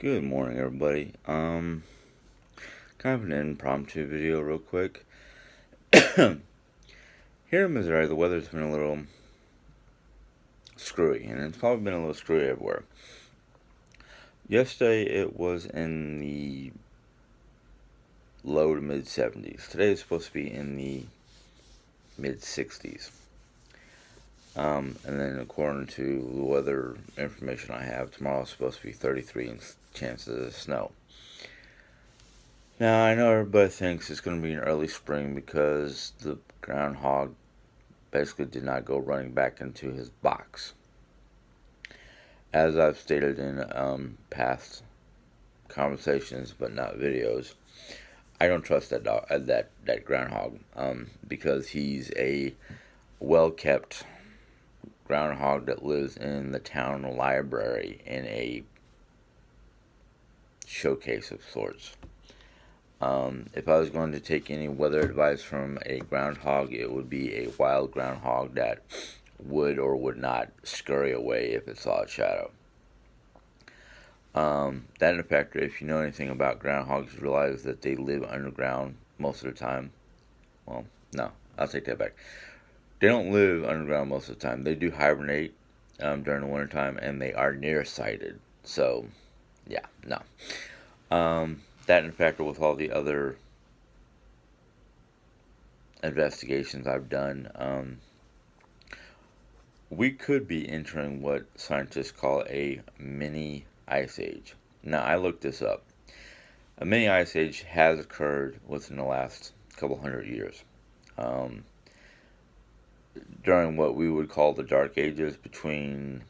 Good morning, everybody. Kind of an impromptu video, real quick. Here in Missouri, the weather's been a little screwy, and it's probably been a little screwy everywhere. Yesterday, it was in the low to mid 70s. Today, it's supposed to be in the mid 60s. And then, according to the weather information I have, tomorrow's supposed to be 33 and chances of snow. Now, I know everybody thinks it's going to be an early spring because the groundhog basically did not go running back into his box. As I've stated in past conversations, but not videos, I don't trust that groundhog because he's a well-kept groundhog that lives in the town library in a showcase of sorts. If I was going to take any weather advice from a groundhog, it would be a wild groundhog that would or would not scurry away if it saw a shadow. That and a factor, if you know anything about groundhogs, you realize that they live underground most of the time. Well, no, I'll take that back. They don't live underground most of the time. They do hibernate during the wintertime, and they are nearsighted. So, yeah, no. That and a factor with all the other investigations I've done, we could be entering what scientists call a mini ice age. Now, I looked this up. A mini ice age has occurred within the last couple hundred years. During what we would call the Dark Ages, between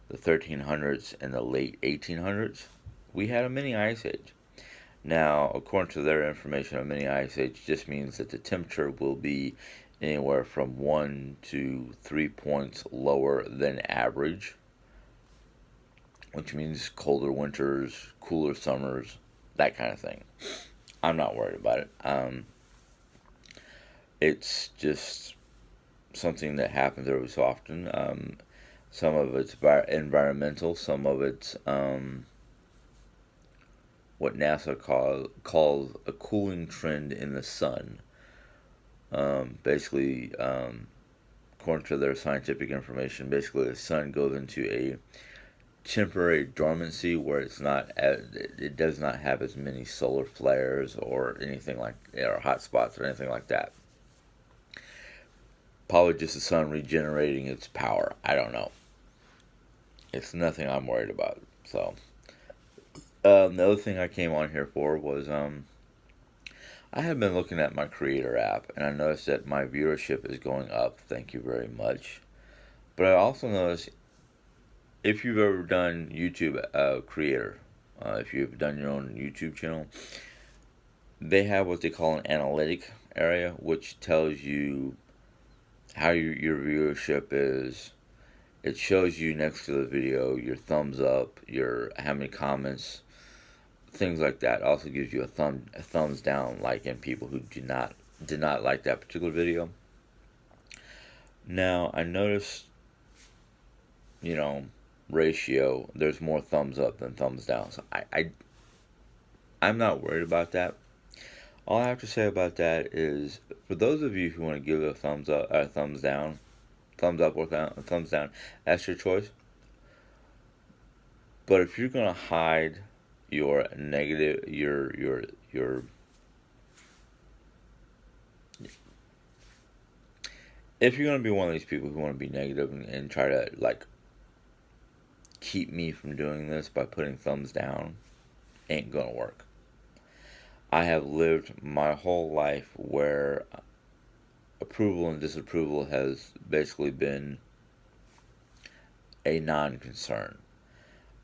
the 1300s and the late 1800s, we had a mini ice age. Now, according to their information, a mini ice age just means that the temperature will be anywhere from 1 to 3 points lower than average, which means colder winters, cooler summers, that kind of thing. I'm not worried about it. It's just something that happens every so often. Some of it's environmental, some of it's what NASA calls a cooling trend in the sun. Basically, according to their scientific information, basically the sun goes into a temporary dormancy where it does not have as many solar flares or anything like, or hot spots or anything like that. Probably just the sun regenerating its power. I don't know. It's nothing I'm worried about. So, the other thing I came on here for was I have been looking at my Creator app, and I noticed that my viewership is going up. Thank you very much. But I also noticed, if you've ever done YouTube Creator, if you've done your own YouTube channel, they have what they call an analytic area, which tells you how your viewership is. It shows you next to the video your thumbs up, your how many comments, things like that. It also gives you a thumbs down, like in people who did not like that particular video. Now I noticed, ratio, there's more thumbs up than thumbs down. So I'm not worried about that. All I have to say about that is, for those of you who want to give it a thumbs up, thumbs down, thumbs up or thumbs down, that's your choice. But if you're gonna hide your negative, your if you're gonna be one of these people who want to be negative and try to like keep me from doing this by putting thumbs down, ain't gonna work. I have lived my whole life where approval and disapproval has basically been a non-concern.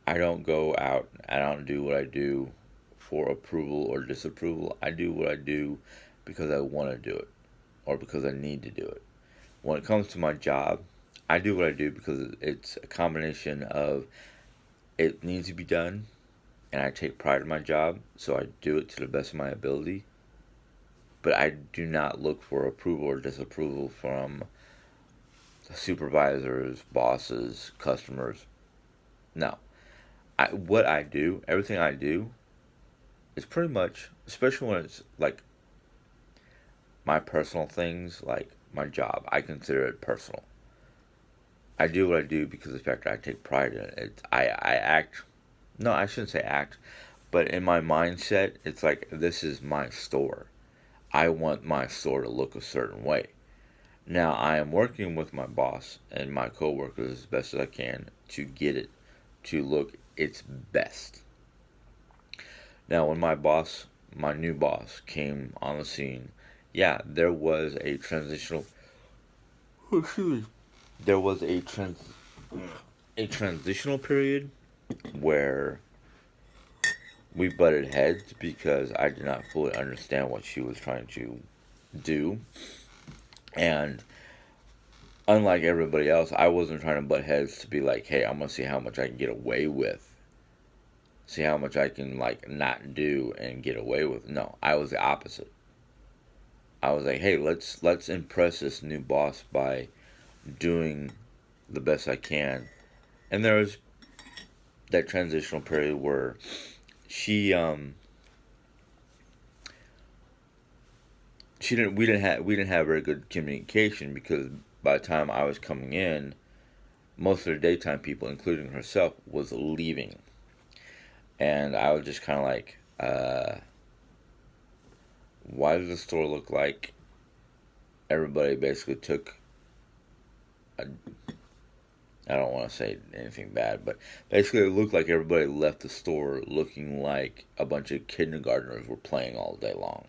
I don't go out, I don't do what I do for approval or disapproval. I do what I do because I want to do it or because I need to do it. When it comes to my job, I do what I do because it's a combination of it needs to be done and I take pride in my job, so I do it to the best of my ability. But I do not look for approval or disapproval from supervisors, bosses, customers. No. what I do, everything I do, is pretty much, especially when it's like my personal things, like my job. I consider it personal. I do what I do because of the fact that I take pride in it. I act. No, I shouldn't say act, but in my mindset, it's like this is my store. I want my store to look a certain way. Now I am working with my boss and my coworkers as best as I can to get it to look its best. Now when my new boss came on the scene, yeah, there was a transitional there was a transitional period where we butted heads because I did not fully understand what she was trying to do. And unlike everybody else, I wasn't trying to butt heads to be like, hey, I'm gonna see how much I can get away with. See how much I can like not do and get away with. No, I was the opposite. I was like, hey, let's impress this new boss by doing the best I can. And there was that transitional period where she we didn't have very good communication because by the time I was coming in, most of the daytime people, including herself, was leaving, and I was just kind of like, why does the store look like everybody basically took a, I don't want to say anything bad, but basically it looked like everybody left the store looking like a bunch of kindergartners were playing all day long,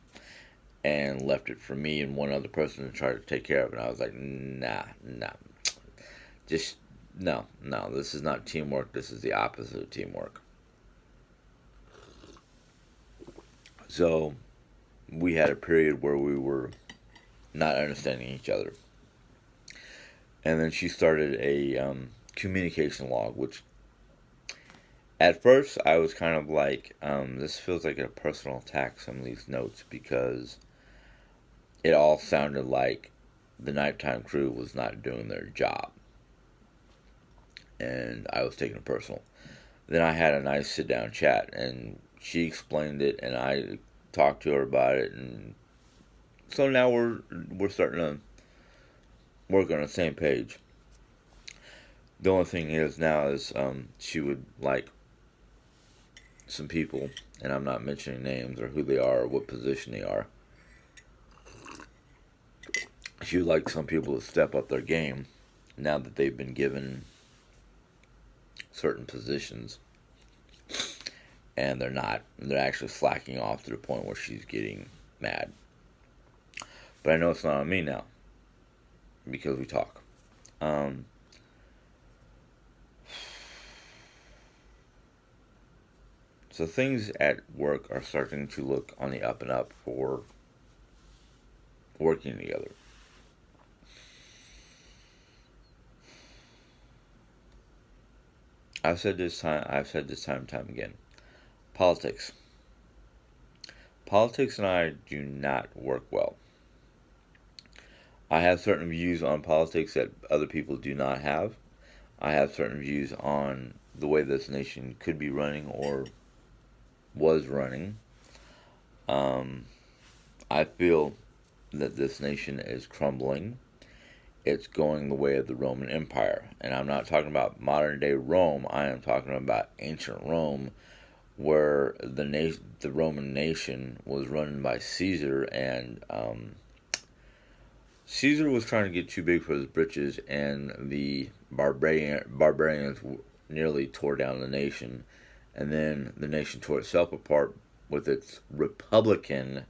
and left it for me and one other person to try to take care of it. And I was like, nah, just no, this is not teamwork. This is the opposite of teamwork. So we had a period where we were not understanding each other. And then she started a communication log, which at first I was kind of like, this feels like a personal attack, some of these notes, because it all sounded like the nighttime crew was not doing their job. And I was taking it personal. Then I had a nice sit down chat, and she explained it, and I talked to her about it, and so now we're starting to work on the same page. The only thing is now is she would like some people, and I'm not mentioning names or who they are or what position they are. She would like some people to step up their game now that they've been given certain positions, and they're not. They're actually slacking off to the point where she's getting mad. But I know it's not on me now because we talk. Um, so things at work are starting to look on the up and up for working together. I've said this time and time again. Politics. Politics and I do not work well. I have certain views on politics that other people do not have. I have certain views on the way this nation could be running or was running. Um, I feel that this nation is crumbling. It's going the way of the Roman Empire. And I'm not talking about modern day Rome, I am talking about ancient Rome, where the Roman nation was run by Caesar, and Caesar was trying to get too big for his britches, and the barbarians nearly tore down the nation, and then the nation tore itself apart with its Republican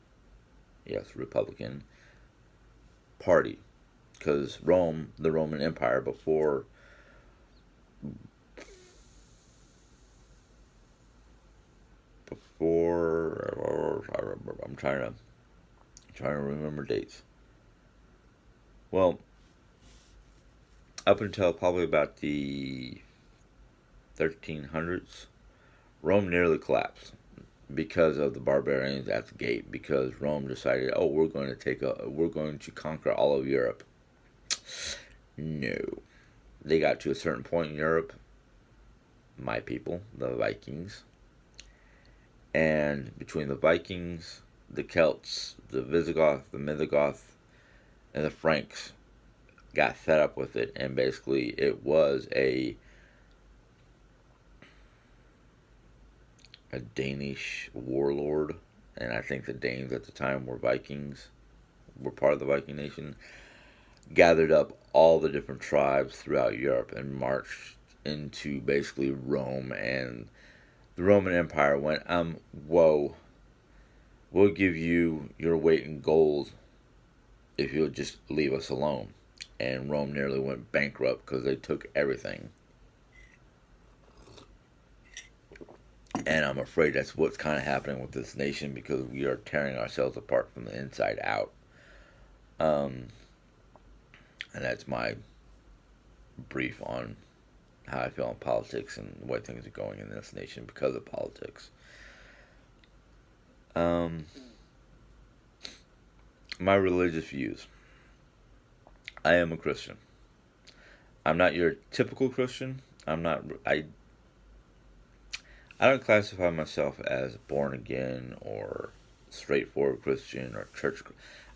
party, because Rome, the Roman Empire, before I'm trying to remember dates. Well, up until probably about the 1300s, Rome nearly collapsed because of the barbarians at the gate. Because Rome decided, oh, we're going to conquer all of Europe. No, they got to a certain point in Europe, my people, the Vikings. And between the Vikings, the Celts, the Visigoth, the Mithigoth, and the Franks got fed up with it, and basically it was a Danish warlord, and I think the Danes at the time were Vikings, were part of the Viking nation, gathered up all the different tribes throughout Europe and marched into basically Rome, and the Roman Empire went, whoa, we'll give you your weight in gold if you'll just leave us alone. And Rome nearly went bankrupt because they took everything. And I'm afraid that's what's kind of happening with this nation, because we are tearing ourselves apart from the inside out. And that's my brief on how I feel in politics and the way things are going in this nation because of politics. My religious views. I am a Christian. I'm not your typical Christian. I don't classify myself as born again or straightforward Christian or church.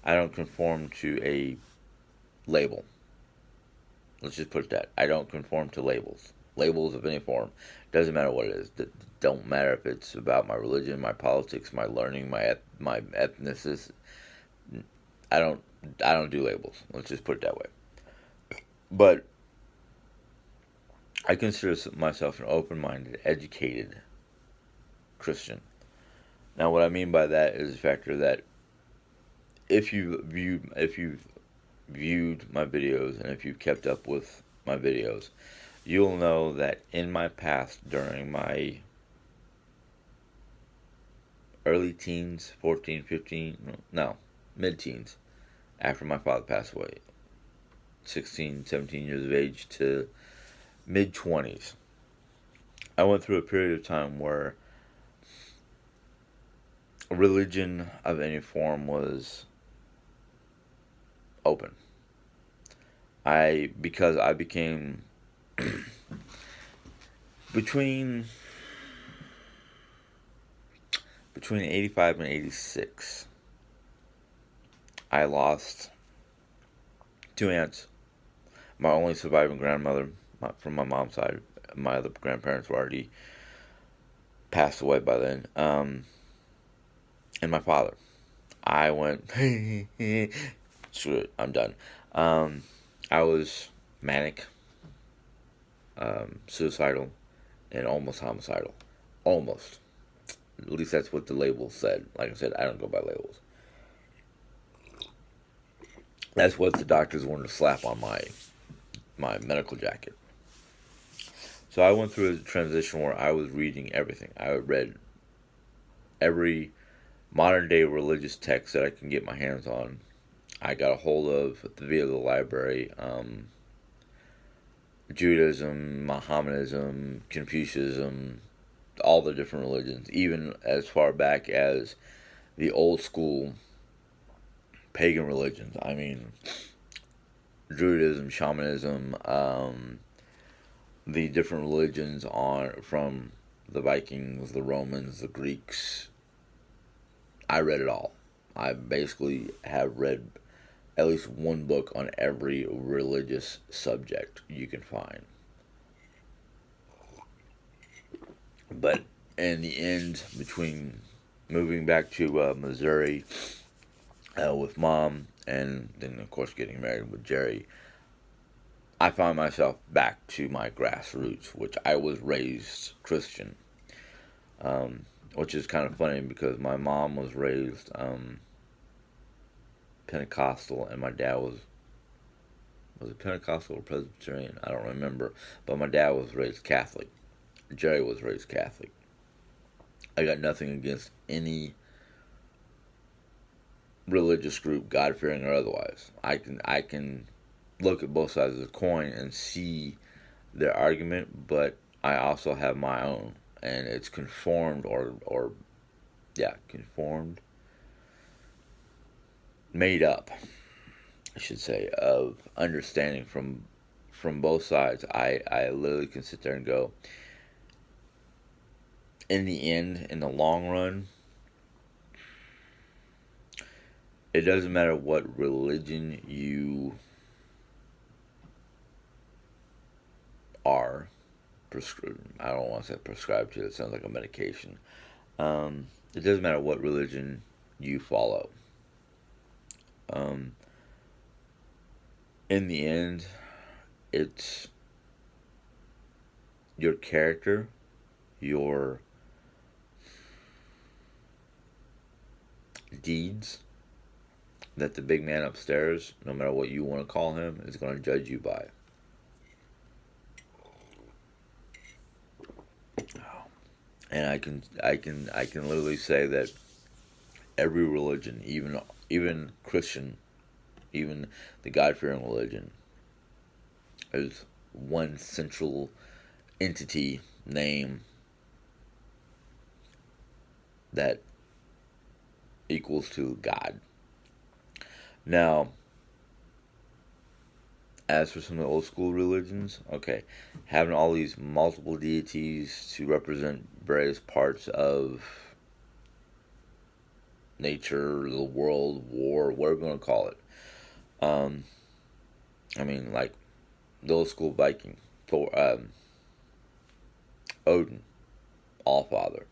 I don't conform to a label. Let's just put that. I don't conform to labels. Labels of any form. Doesn't matter what it is. Don't matter if it's about my religion, my politics, my learning, my ethnicity. I don't do labels. Let's just put it that way. But I consider myself an open-minded, educated Christian. Now, what I mean by that is the factor that if you've viewed my videos and if you've kept up with my videos, you'll know that in my past, during my early teens, 14, 15, no, mid-teens, after my father passed away, 16, 17 years of age to mid-20s, I went through a period of time where religion of any form was open. Because I became between 85 and 86, I lost 2 aunts. My only surviving grandmother from my mom's side. My other grandparents were already passed away by then. And my father. I went, screw it, I'm done. I was manic, suicidal, and almost homicidal. Almost. At least that's what the label said. Like I said, I don't go by labels. That's what the doctors wanted to slap on my medical jacket. So I went through a transition where I was reading everything. I read every modern day religious text that I can get my hands on. I got a hold of via the library. Judaism, Mohammedanism, Confucianism, all the different religions, even as far back as the old school pagan religions. I mean, Druidism, shamanism, the different religions from the Vikings, the Romans, the Greeks. I read it all. I basically have read at least one book on every religious subject you can find. But in the end, between moving back to Missouri with Mom, and then of course getting married with Jerry, I found myself back to my grassroots, which I was raised Christian. Which is kind of funny because my mom was raised Pentecostal, and my dad was it Pentecostal or Presbyterian? I don't remember. But my dad was raised Catholic. Jerry was raised Catholic. I got nothing against any religious group, God-fearing or otherwise. I can look at both sides of the coin and see their argument, but I also have my own, and it's conformed conformed, made up, I should say, of understanding from both sides. I literally can sit there and go, in the end, in the long run, it doesn't matter what religion you are I don't want to say prescribed to. It sounds like a medication. It doesn't matter what religion you follow. Um, in the end, it's your character, your deeds that the big man upstairs, no matter what you want to call him, is going to judge you by. And I can literally say that every religion, even Christian, even the God fearing religion, is one central entity name that equals to God. Now, as for some of the old school religions, okay, having all these multiple deities to represent various parts of nature, the world, war, whatever you want to call it. Um, I mean, like the old school Viking, Thor, Odin, Allfather.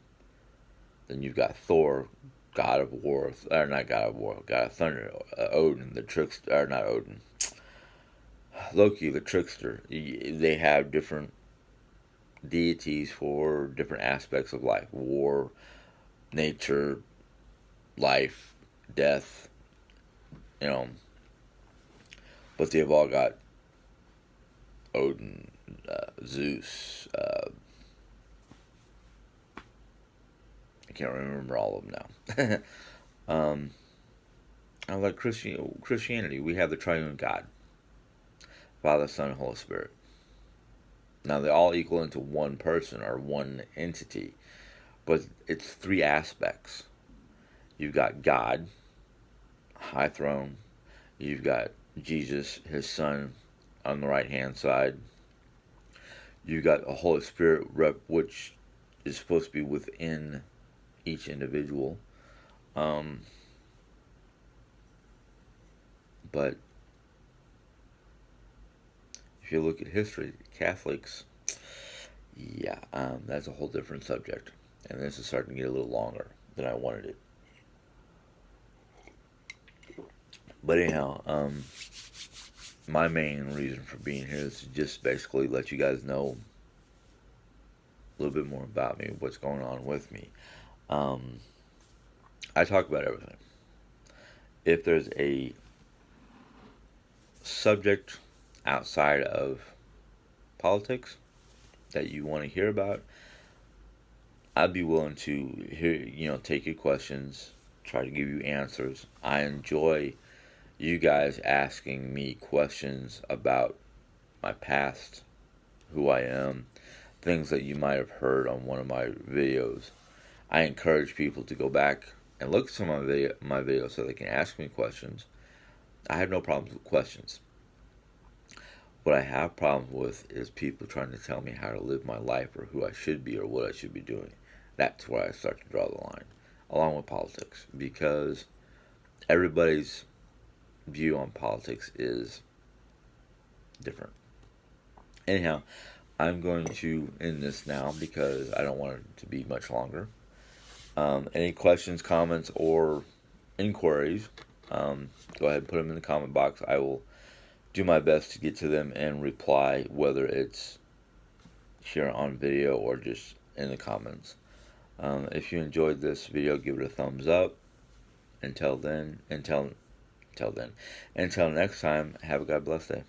Then you've got Thor, God of War, or not God of War, God of Thunder, Odin, the trickster, or not Odin, Loki, the trickster. They have different deities for different aspects of life: war, nature, life, death. You know, but they've all got Odin, Zeus. I can't remember all of them now. Like Christianity, we have the Triune God, Father, Son, and Holy Spirit. Now they all equal into one person or one entity, but it's three aspects. You've got God, high throne. You've got Jesus, his son, on the right hand side. You've got a Holy Spirit which is supposed to be within each individual. But if you look at history, Catholics, yeah, that's a whole different subject. And this is starting to get a little longer than I wanted it. But anyhow, my main reason for being here is to just basically let you guys know a little bit more about me, what's going on with me. I talk about everything. If there's a subject outside of politics that you want to hear about, I'd be willing to take your questions, try to give you answers. I enjoy you guys asking me questions about my past, who I am, things that you might have heard on one of my videos. I encourage people to go back and look at some of my videos so they can ask me questions. I have no problems with questions. What I have problems with is people trying to tell me how to live my life or who I should be or what I should be doing. That's where I start to draw the line, along with politics, because everybody's view on politics is different. Anyhow, I'm going to end this now because I don't want it to be much longer. Any questions, comments, or inquiries, go ahead and put them in the comment box. I will do my best to get to them and reply, whether it's here on video or just in the comments. If you enjoyed this video, give it a thumbs up. Until next time, have a God bless day.